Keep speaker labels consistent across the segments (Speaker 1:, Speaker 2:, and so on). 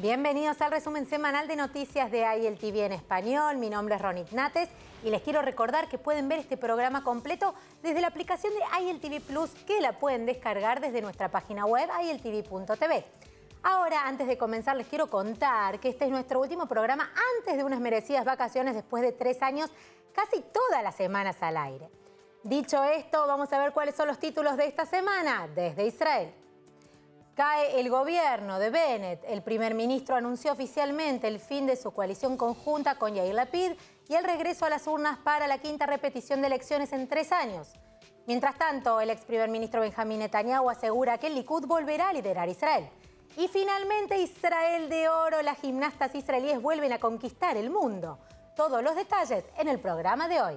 Speaker 1: Bienvenidos al resumen semanal de noticias de ILTV en español. Mi nombre es Ronit Nates y les quiero recordar que pueden ver este programa completo desde la aplicación de ILTV Plus, que la pueden descargar desde nuestra página web iltv.tv. Ahora, antes de comenzar, les quiero contar que este es nuestro último programa antes de unas merecidas vacaciones después de 3 años, casi todas las semanas al aire. Dicho esto, vamos a ver cuáles son los títulos de esta semana desde Israel. Cae el gobierno de Bennett. El primer ministro anunció oficialmente el fin de su coalición conjunta con Yair Lapid y el regreso a las urnas para la quinta repetición de elecciones en 3 años. Mientras tanto, el ex primer ministro Benjamín Netanyahu asegura que el Likud volverá a liderar Israel. Y finalmente, Israel de oro. Las gimnastas israelíes vuelven a conquistar el mundo. Todos los detalles en el programa de hoy.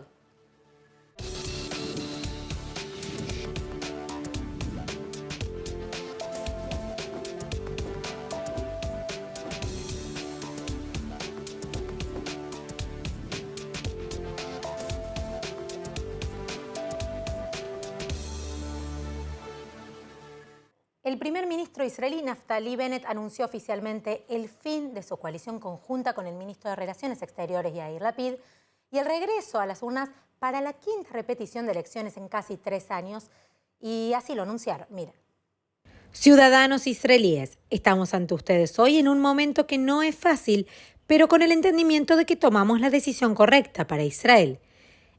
Speaker 1: El primer ministro israelí Naftali Bennett anunció oficialmente el fin de su coalición conjunta con el ministro de Relaciones Exteriores Yair Lapid y el regreso a las urnas para la quinta repetición de elecciones en casi 3 años. Y así lo anunciaron. Miren.
Speaker 2: Ciudadanos israelíes, estamos ante ustedes hoy en un momento que no es fácil, pero con el entendimiento de que tomamos la decisión correcta para Israel.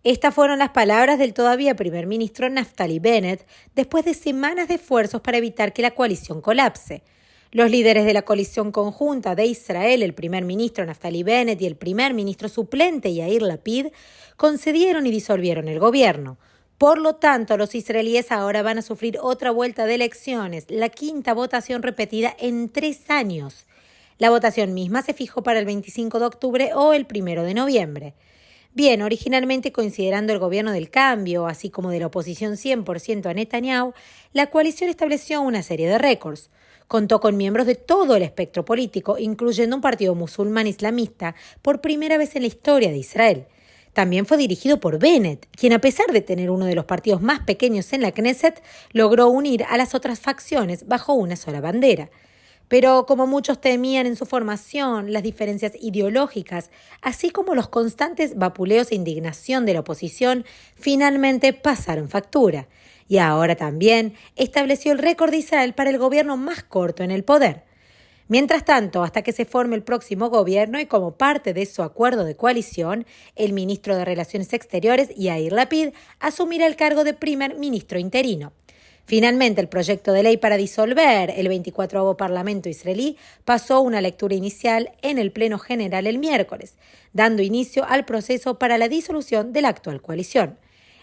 Speaker 2: Estas fueron las palabras del todavía primer ministro Naftali Bennett después de semanas de esfuerzos para evitar que la coalición colapse. Los líderes de la coalición conjunta de Israel, el primer ministro Naftali Bennett y el primer ministro suplente Yair Lapid, concedieron y disolvieron el gobierno. Por lo tanto, los israelíes ahora van a sufrir otra vuelta de elecciones, la quinta votación repetida en 3 años. La votación misma se fijó para el 25 de octubre o el 1 de noviembre. Bien, originalmente considerando el gobierno del cambio, así como de la oposición 100% a Netanyahu, la coalición estableció una serie de récords. Contó con miembros de todo el espectro político, incluyendo un partido musulmán islamista, por primera vez en la historia de Israel. También fue dirigido por Bennett, quien a pesar de tener uno de los partidos más pequeños en la Knesset, logró unir a las otras facciones bajo una sola bandera. Pero como muchos temían en su formación, las diferencias ideológicas, así como los constantes vapuleos e indignación de la oposición, finalmente pasaron factura. Y ahora también estableció el récord de Israel para el gobierno más corto en el poder. Mientras tanto, hasta que se forme el próximo gobierno y como parte de su acuerdo de coalición, el ministro de Relaciones Exteriores, Yair Lapid, asumirá el cargo de primer ministro interino. Finalmente, el proyecto de ley para disolver el 24º Parlamento israelí pasó una lectura inicial en el Pleno General el miércoles, dando inicio al proceso para la disolución de la actual coalición.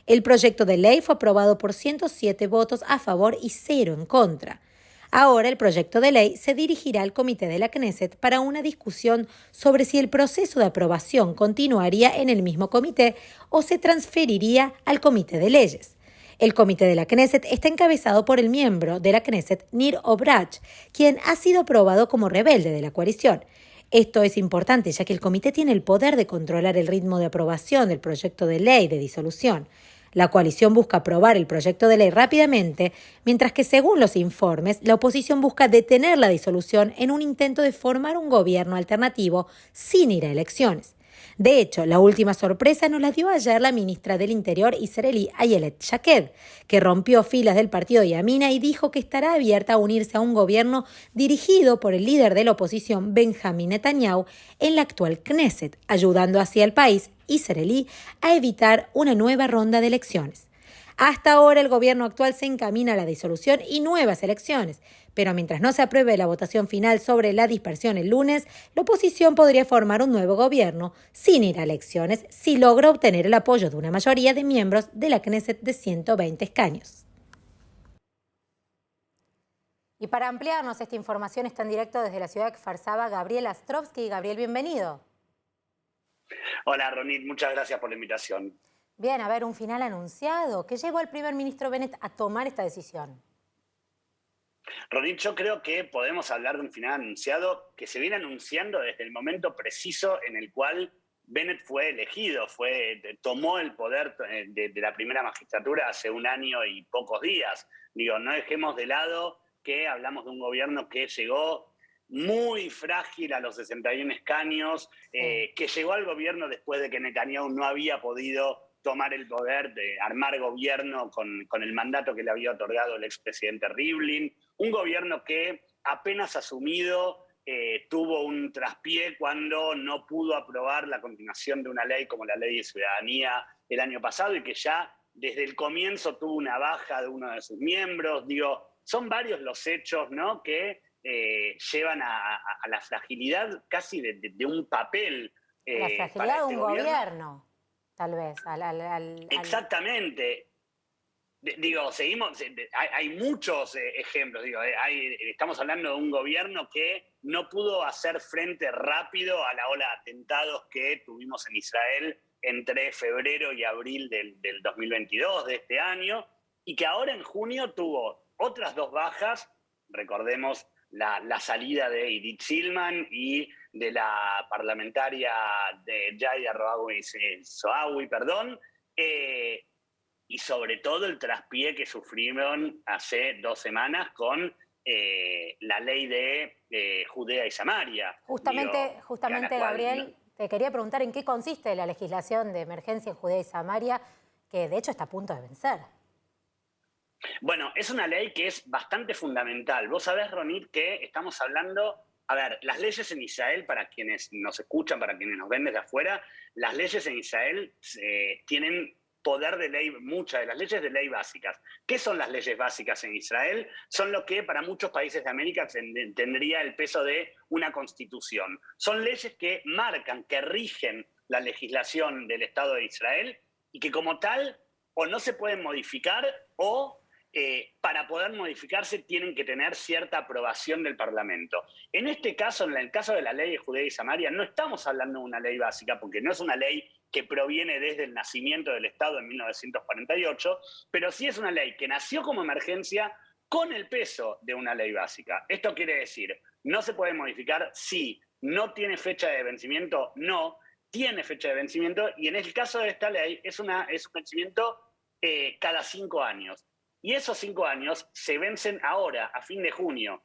Speaker 2: El proyecto de ley fue aprobado por 107 votos a favor y 0 en contra. Ahora el proyecto de ley se dirigirá al Comité de la Knesset para una discusión sobre si el proceso de aprobación continuaría en el mismo comité o se transferiría al Comité de Leyes. El Comité de la Knesset está encabezado por el miembro de la Knesset, Nir Obrach, quien ha sido aprobado como rebelde de la coalición. Esto es importante ya que el comité tiene el poder de controlar el ritmo de aprobación del proyecto de ley de disolución. La coalición busca aprobar el proyecto de ley rápidamente, mientras que, según los informes, la oposición busca detener la disolución en un intento de formar un gobierno alternativo sin ir a elecciones. De hecho, la última sorpresa nos la dio ayer la ministra del Interior israelí Ayelet Shaked, que rompió filas del partido Yamina y dijo que estará abierta a unirse a un gobierno dirigido por el líder de la oposición Benjamín Netanyahu en la actual Knesset, ayudando así al país israelí a evitar una nueva ronda de elecciones. Hasta ahora el gobierno actual se encamina a la disolución y nuevas elecciones, pero mientras no se apruebe la votación final sobre la dispersión el lunes, la oposición podría formar un nuevo gobierno sin ir a elecciones si logra obtener el apoyo de una mayoría de miembros de la Knesset de 120 escaños.
Speaker 1: Y para ampliarnos esta información está en directo desde la ciudad de Kfar Saba Gabriel Astrovsky. Gabriel, bienvenido.
Speaker 3: Hola, Ronit, muchas gracias por la invitación.
Speaker 1: Bien, a ver, un final anunciado. ¿Qué llevó al primer ministro Bennett a tomar esta decisión?
Speaker 3: Ronit, yo creo que podemos hablar de un final anunciado que se viene anunciando desde el momento preciso en el cual Bennett fue elegido, tomó el poder de la primera magistratura hace 1 año y pocos días. Digo, no dejemos de lado que hablamos de un gobierno que llegó muy frágil a los 61 escaños, que llegó al gobierno después de que Netanyahu no había podido tomar el poder, de armar gobierno con el mandato que le había otorgado el expresidente Rivlin, un gobierno que apenas asumido tuvo un traspié cuando no pudo aprobar la continuación de una ley como la Ley de Ciudadanía el año pasado y que ya desde el comienzo tuvo una baja de uno de sus miembros. Digo, son varios los hechos, ¿no?, que llevan a la fragilidad casi de un papel.
Speaker 1: La fragilidad de un gobierno, tal vez.
Speaker 3: Exactamente. Digo, seguimos, hay muchos ejemplos. Digo, estamos hablando de un gobierno que no pudo hacer frente rápido a la ola de atentados que tuvimos en Israel entre febrero y abril del 2022, de este año, y que ahora en junio tuvo otras 2 bajas. Recordemos la salida de Idit Silman y de la parlamentaria de Yaya Soawi, y sobre todo el traspié que sufrieron hace 2 semanas con la ley de Judea y Samaria.
Speaker 1: Justamente Gabriel, te quería preguntar en qué consiste la legislación de emergencia en Judea y Samaria, que de hecho está a punto de vencer.
Speaker 3: Bueno, es una ley que es bastante fundamental. Vos sabés, Ronit, que estamos hablando. A ver, las leyes en Israel, para quienes nos escuchan, para quienes nos ven desde afuera, las leyes en Israel tienen poder de ley, muchas de las leyes de ley básicas. ¿Qué son las leyes básicas en Israel? Son lo que para muchos países de América tendría el peso de una constitución. Son leyes que marcan, que rigen la legislación del Estado de Israel y que como tal o no se pueden modificar o para poder modificarse tienen que tener cierta aprobación del Parlamento. En este caso, en el caso de la ley de Judea y Samaria, no estamos hablando de una ley básica, porque no es una ley que proviene desde el nacimiento del Estado en 1948, pero sí es una ley que nació como emergencia con el peso de una ley básica. Esto quiere decir, no se puede modificar, sí, no tiene fecha de vencimiento, no, tiene fecha de vencimiento, y en el caso de esta ley es un vencimiento cada 5 años. Y esos 5 años se vencen ahora, a fin de junio.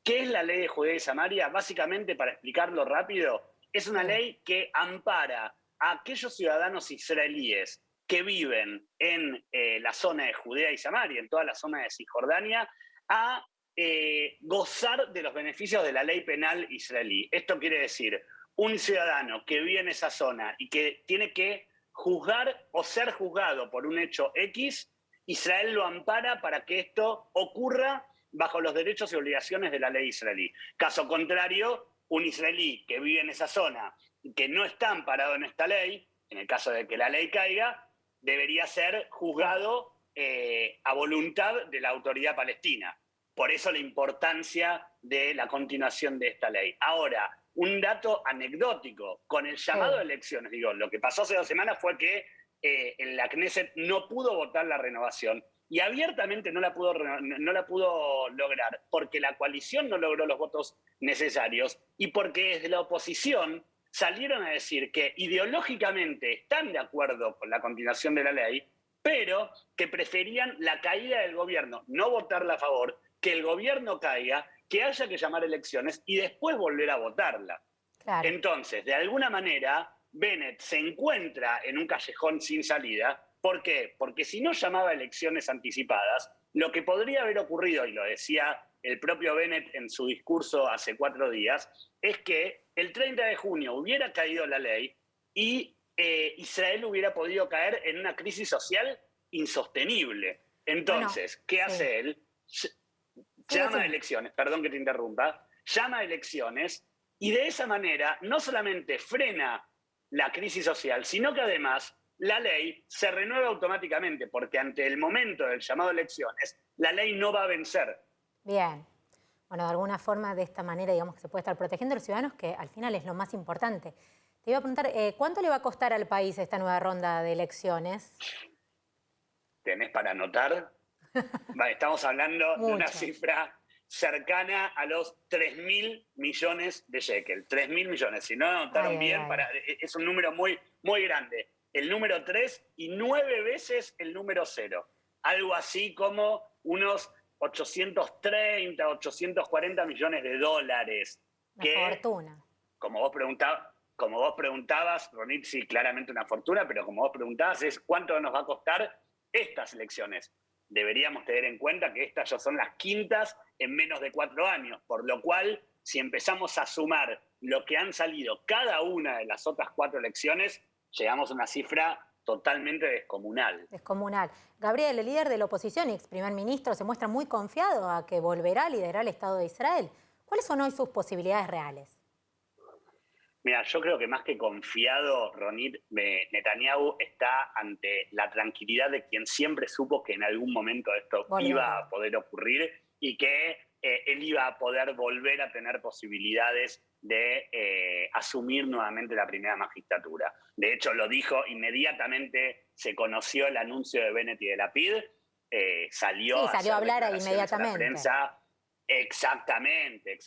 Speaker 3: ¿Qué es la ley de Judea y Samaria? Básicamente, para explicarlo rápido, es una ley que ampara a aquellos ciudadanos israelíes que viven en la zona de Judea y Samaria, en toda la zona de Cisjordania, a gozar de los beneficios de la ley penal israelí. Esto quiere decir, un ciudadano que vive en esa zona y que tiene que juzgar o ser juzgado por un hecho X, Israel lo ampara para que esto ocurra bajo los derechos y obligaciones de la ley israelí. Caso contrario, un israelí que vive en esa zona y que no está amparado en esta ley, en el caso de que la ley caiga, debería ser juzgado a voluntad de la autoridad palestina. Por eso la importancia de la continuación de esta ley. Ahora, un dato anecdótico, con el llamado a elecciones, digo, lo que pasó hace 2 semanas fue que en la Knesset no pudo votar la renovación y abiertamente no la pudo lograr porque la coalición no logró los votos necesarios y porque desde la oposición salieron a decir que ideológicamente están de acuerdo con la continuación de la ley, pero que preferían la caída del gobierno, no votarla a favor, que el gobierno caiga, que haya que llamar elecciones y después volver a votarla. Claro. Entonces, de alguna manera, Bennett se encuentra en un callejón sin salida. ¿Por qué? Porque si no llamaba elecciones anticipadas, lo que podría haber ocurrido, y lo decía el propio Bennett en su discurso hace 4 días, es que el 30 de junio hubiera caído la ley y Israel hubiera podido caer en una crisis social insostenible. Entonces, bueno, ¿qué hace él? Llama a elecciones, perdón que te interrumpa, llama a elecciones y de esa manera no solamente frena la crisis social, sino que además la ley se renueva automáticamente, porque ante el momento del llamado a elecciones, la ley no va a vencer.
Speaker 1: Bien. Bueno, de alguna forma, de esta manera, digamos que se puede estar protegiendo a los ciudadanos, que al final es lo más importante. Te iba a preguntar, ¿cuánto le va a costar al país esta nueva ronda de elecciones?
Speaker 3: ¿Tenés para anotar? Estamos hablando de una cifra cercana a los 3.000 millones de shekel. 3.000 millones. Si no anotaron bien, es un número muy, muy grande. El número 3 y 9 veces el número 0. Algo así como unos 830, 840 millones de dólares. que,
Speaker 1: Una fortuna.
Speaker 3: como vos preguntabas, Ronit, sí, claramente una fortuna, pero como vos preguntabas es cuánto nos va a costar estas elecciones. Deberíamos tener en cuenta que estas ya son las quintas en menos de 4 años, por lo cual, si empezamos a sumar lo que han salido cada una de las otras 4 elecciones, llegamos a una cifra totalmente descomunal.
Speaker 1: Descomunal. Gabriel, el líder de la oposición y ex primer ministro, se muestra muy confiado a que volverá a liderar el Estado de Israel. ¿Cuáles son hoy sus posibilidades reales?
Speaker 3: Mira, yo creo que más que confiado, Ronit, Netanyahu está ante la tranquilidad de quien siempre supo que en algún momento esto iba a poder ocurrir y que él iba a poder volver a tener posibilidades de asumir nuevamente la primera magistratura. De hecho, lo dijo inmediatamente, se conoció el anuncio de Bennett y de Lapid, salió
Speaker 1: a hablar inmediatamente.
Speaker 3: A la prensa. Exactamente.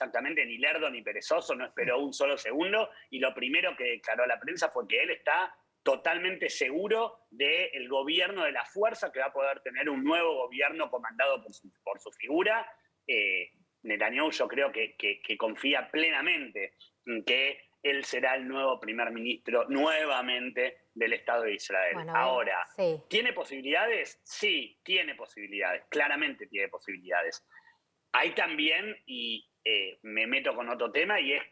Speaker 3: Ni lerdo ni perezoso, no esperó un solo segundo. Y lo primero que declaró a la prensa fue que él está totalmente seguro del gobierno de la fuerza, que va a poder tener un nuevo gobierno comandado por su figura. Netanyahu yo creo que confía plenamente en que él será el nuevo primer ministro nuevamente del Estado de Israel.
Speaker 1: Bueno,
Speaker 3: ahora,
Speaker 1: sí.
Speaker 3: ¿Tiene posibilidades? Sí, tiene posibilidades, claramente tiene posibilidades. Hay también, y me meto con otro tema, y es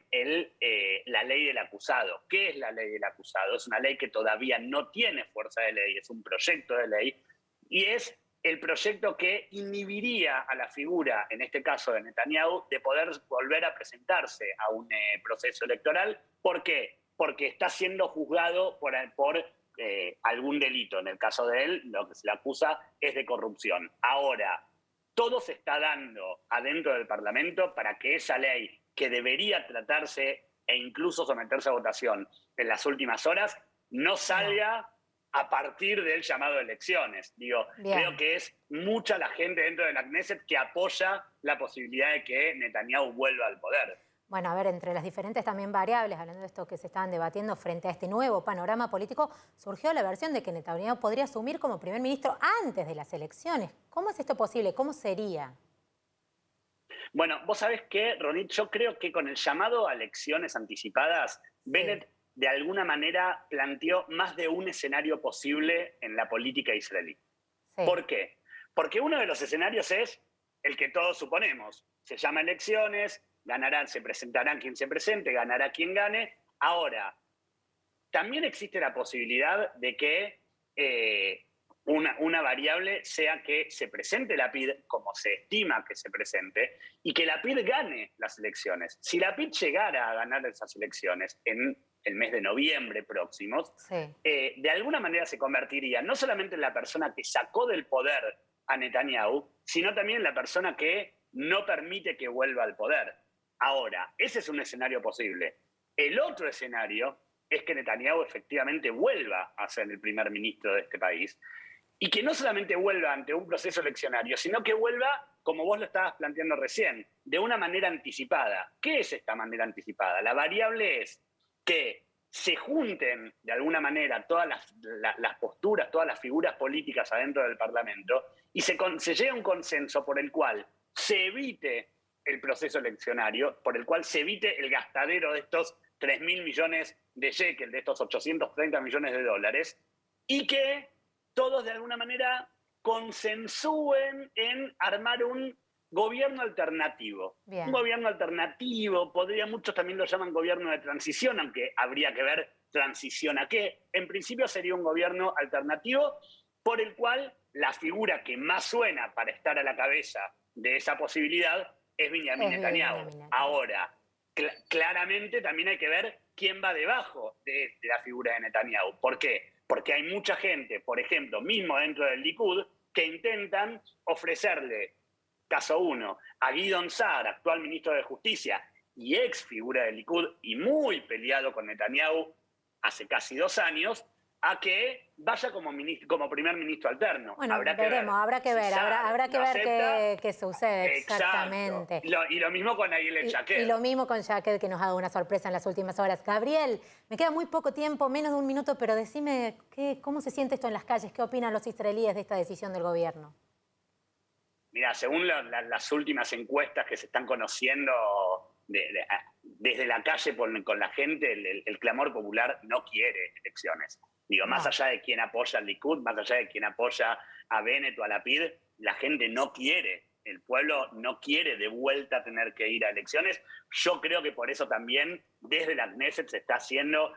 Speaker 3: la ley del acusado. ¿Qué es la ley del acusado? Es una ley que todavía no tiene fuerza de ley, es un proyecto de ley, y es el proyecto que inhibiría a la figura, en este caso de Netanyahu, de poder volver a presentarse a un proceso electoral. ¿Por qué? Porque está siendo juzgado por algún delito. En el caso de él, lo que se le acusa es de corrupción. Ahora, todo se está dando adentro del Parlamento para que esa ley, que debería tratarse e incluso someterse a votación en las últimas horas, no salga a partir del llamado de elecciones. Creo que es mucha la gente dentro de la Knesset que apoya la posibilidad de que Netanyahu vuelva al poder.
Speaker 1: Bueno, a ver, entre las diferentes también variables, hablando de esto que se estaban debatiendo frente a este nuevo panorama político, surgió la versión de que Netanyahu podría asumir como primer ministro antes de las elecciones. ¿Cómo es esto posible? ¿Cómo sería?
Speaker 3: Bueno, vos sabés que, Ronit, yo creo que con el llamado a elecciones anticipadas, Bennett de alguna manera planteó más de un escenario posible en la política israelí.
Speaker 1: Sí.
Speaker 3: ¿Por qué? Porque uno de los escenarios es el que todos suponemos. Se llama elecciones, se presentarán quien se presente, ganará quien gane. Ahora, también existe la posibilidad de que una variable sea que se presente Lapid como se estima que se presente y que Lapid gane las elecciones. Si Lapid llegara a ganar esas elecciones en el mes de noviembre próximos, de alguna manera se convertiría no solamente en la persona que sacó del poder a Netanyahu, sino también en la persona que no permite que vuelva al poder. Ahora, ese es un escenario posible. El otro escenario es que Netanyahu efectivamente vuelva a ser el primer ministro de este país y que no solamente vuelva ante un proceso eleccionario, sino que vuelva, como vos lo estabas planteando recién, de una manera anticipada. ¿Qué es esta manera anticipada? La variable es que se junten de alguna manera todas las posturas, todas las figuras políticas adentro del Parlamento y se llegue a un consenso por el cual se evite el proceso eleccionario, por el cual se evite el gastadero de estos 3.000 millones de shekel, de estos 830 millones de dólares, y que todos de alguna manera consensúen en armar un gobierno alternativo.
Speaker 1: Bien.
Speaker 3: Un gobierno alternativo, muchos también lo llaman gobierno de transición, aunque habría que ver transición a qué. En principio sería un gobierno alternativo por el cual la figura que más suena para estar a la cabeza de esa posibilidad es Benjamin Netanyahu. Ahora, claramente también hay que ver quién va debajo de la figura de Netanyahu. ¿Por qué? Porque hay mucha gente, por ejemplo, mismo dentro del Likud, que intentan ofrecerle, caso uno, a Gideon Sa'ar, actual ministro de Justicia y ex figura del Likud y muy peleado con Netanyahu hace casi 2 años, a que vaya como primer ministro alterno.
Speaker 1: Bueno, habrá que ver qué sucede exactamente.
Speaker 3: Y lo mismo con Ayelet Shaked.
Speaker 1: Y lo mismo con Shaked, que nos ha dado una sorpresa en las últimas horas. Gabriel, me queda muy poco tiempo, menos de un minuto, pero decime cómo se siente esto en las calles, qué opinan los israelíes de esta decisión del gobierno.
Speaker 3: Mira, según las últimas encuestas que se están conociendo desde la calle con la gente, el clamor popular no quiere elecciones. Digo, más allá de quien apoya al Likud, más allá de quien apoya a Bennett o a Lapid, la gente no quiere, el pueblo no quiere de vuelta tener que ir a elecciones. Yo creo que por eso también desde la Knesset se está haciendo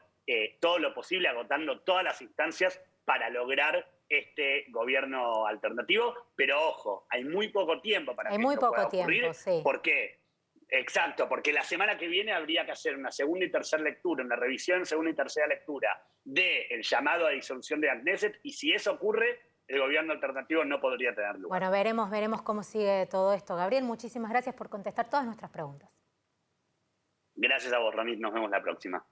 Speaker 3: todo lo posible, agotando todas las instancias para lograr este gobierno alternativo. Pero ojo, hay muy poco tiempo para que esto pueda ocurrir.
Speaker 1: Sí.
Speaker 3: ¿Por qué? Exacto, porque la semana que viene habría que hacer una segunda y tercera lectura, una revisión, segunda y tercera lectura del llamado a disolución de la Knesset, y si eso ocurre, el gobierno alternativo no podría tener lugar.
Speaker 1: Bueno, veremos cómo sigue todo esto. Gabriel, muchísimas gracias por contestar todas nuestras preguntas.
Speaker 3: Gracias a vos, Ronit. Nos vemos la próxima.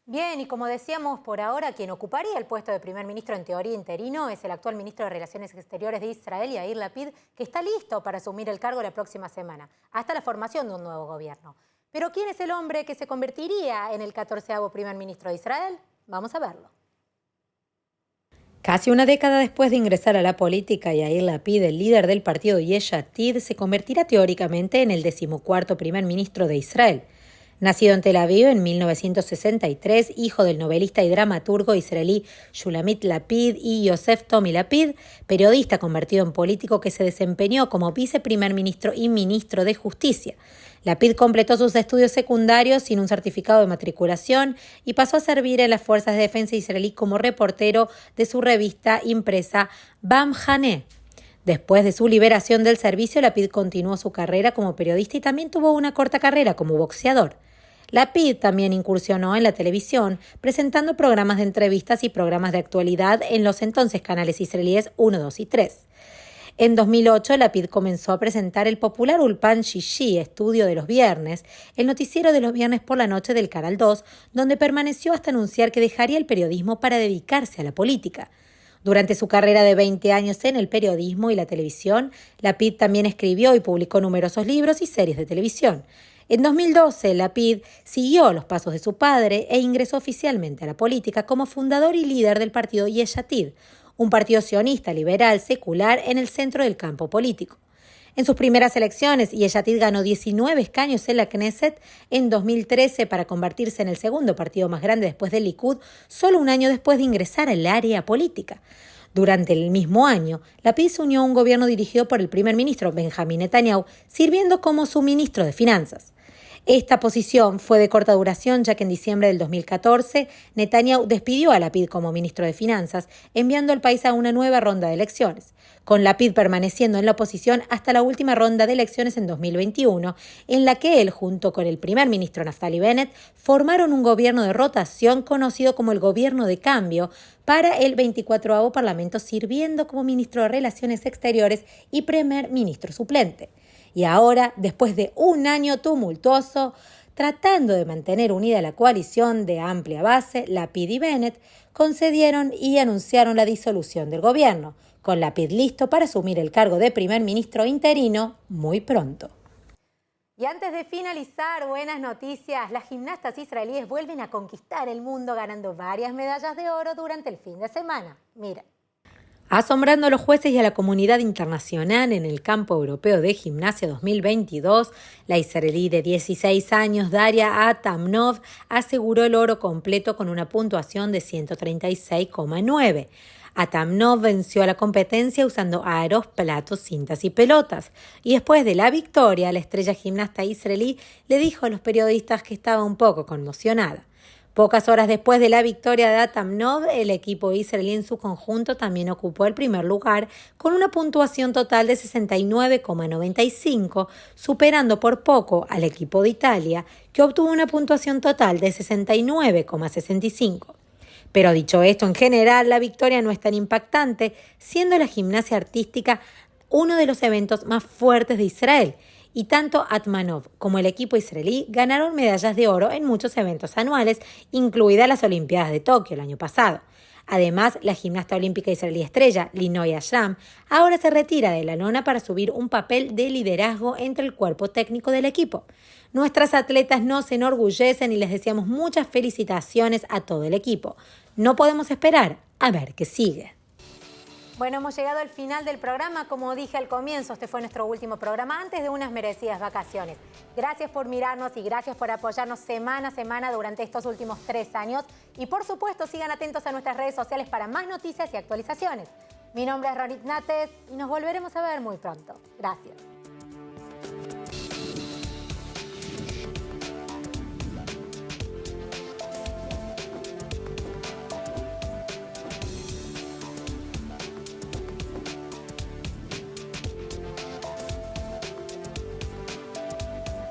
Speaker 1: Bien, y como decíamos, por ahora quien ocuparía el puesto de primer ministro en teoría interino es el actual ministro de Relaciones Exteriores de Israel, Yair Lapid, que está listo para asumir el cargo la próxima semana, hasta la formación de un nuevo gobierno. Pero ¿quién es el hombre que se convertiría en el 14º primer ministro de Israel? Vamos a verlo.
Speaker 2: Casi una década después de ingresar a la política, Yair Lapid, el líder del partido Yesh Atid, se convertirá teóricamente en el 14º primer ministro de Israel. Nacido en Tel Aviv en 1963, hijo del novelista y dramaturgo israelí Shulamit Lapid y Yosef Tomi Lapid, periodista convertido en político que se desempeñó como viceprimer ministro y ministro de Justicia. Lapid completó sus estudios secundarios sin un certificado de matriculación y pasó a servir en las Fuerzas de Defensa israelí como reportero de su revista impresa Bam Haneh. Después de su liberación del servicio, Lapid continuó su carrera como periodista y también tuvo una corta carrera como boxeador. Lapid también incursionó en la televisión, presentando programas de entrevistas y programas de actualidad en los entonces canales israelíes 1, 2 y 3. En 2008, Lapid comenzó a presentar el popular Ulpan Shishi, estudio de los viernes, el noticiero de los viernes por la noche del Canal 2, donde permaneció hasta anunciar que dejaría el periodismo para dedicarse a la política. Durante su carrera de 20 años en el periodismo y la televisión, Lapid también escribió y publicó numerosos libros y series de televisión. En 2012, Lapid siguió los pasos de su padre e ingresó oficialmente a la política como fundador y líder del partido Yesh Atid, un partido sionista liberal secular en el centro del campo político. En sus primeras elecciones, Yesh Atid ganó 19 escaños en la Knesset en 2013 para convertirse en el segundo partido más grande después del Likud, solo un año después de ingresar al área política. Durante el mismo año, Lapid se unió a un gobierno dirigido por el primer ministro Benjamin Netanyahu, sirviendo como su ministro de Finanzas. Esta posición fue de corta duración, ya que en diciembre del 2014 Netanyahu despidió a Lapid como ministro de Finanzas, enviando al país a una nueva ronda de elecciones, con Lapid permaneciendo en la oposición hasta la última ronda de elecciones en 2021, en la que él, junto con el primer ministro Naftali Bennett, formaron un gobierno de rotación conocido como el Gobierno de Cambio para el 24º Parlamento, sirviendo como ministro de Relaciones Exteriores y primer ministro suplente. Y ahora, después de un año tumultuoso, tratando de mantener unida la coalición de amplia base, Lapid y Bennett concedieron y anunciaron la disolución del gobierno, con Lapid listo para asumir el cargo de primer ministro interino muy pronto.
Speaker 1: Y antes de finalizar, buenas noticias. Las gimnastas israelíes vuelven a conquistar el mundo ganando varias medallas de oro durante el fin de semana. Mira.
Speaker 2: Asombrando a los jueces y a la comunidad internacional en el campo europeo de gimnasia 2022, la israelí de 16 años, Daria Atamnov, aseguró el oro completo con una puntuación de 136,9. Atamnov venció a la competencia usando aros, platos, cintas y pelotas. Y después de la victoria, la estrella gimnasta israelí le dijo a los periodistas que estaba un poco conmocionada. Pocas horas después de la victoria de Atamnov, el equipo israelí en su conjunto también ocupó el primer lugar con una puntuación total de 69,95, superando por poco al equipo de Italia, que obtuvo una puntuación total de 69,65. Pero dicho esto, en general, la victoria no es tan impactante, siendo la gimnasia artística uno de los eventos más fuertes de Israel, y tanto Atmanov como el equipo israelí ganaron medallas de oro en muchos eventos anuales, incluidas las Olimpiadas de Tokio el año pasado. Además, la gimnasta olímpica israelí estrella, Linoy Ashram, ahora se retira de la lona para subir un papel de liderazgo entre el cuerpo técnico del equipo. Nuestras atletas nos enorgullecen y les deseamos muchas felicitaciones a todo el equipo. No podemos esperar a ver qué sigue.
Speaker 1: Bueno, hemos llegado al final del programa. Como dije al comienzo, este fue nuestro último programa antes de unas merecidas vacaciones. Gracias por mirarnos y gracias por apoyarnos semana a semana durante estos últimos 3 años. Y por supuesto, sigan atentos a nuestras redes sociales para más noticias y actualizaciones. Mi nombre es Ronit Nates y nos volveremos a ver muy pronto. Gracias.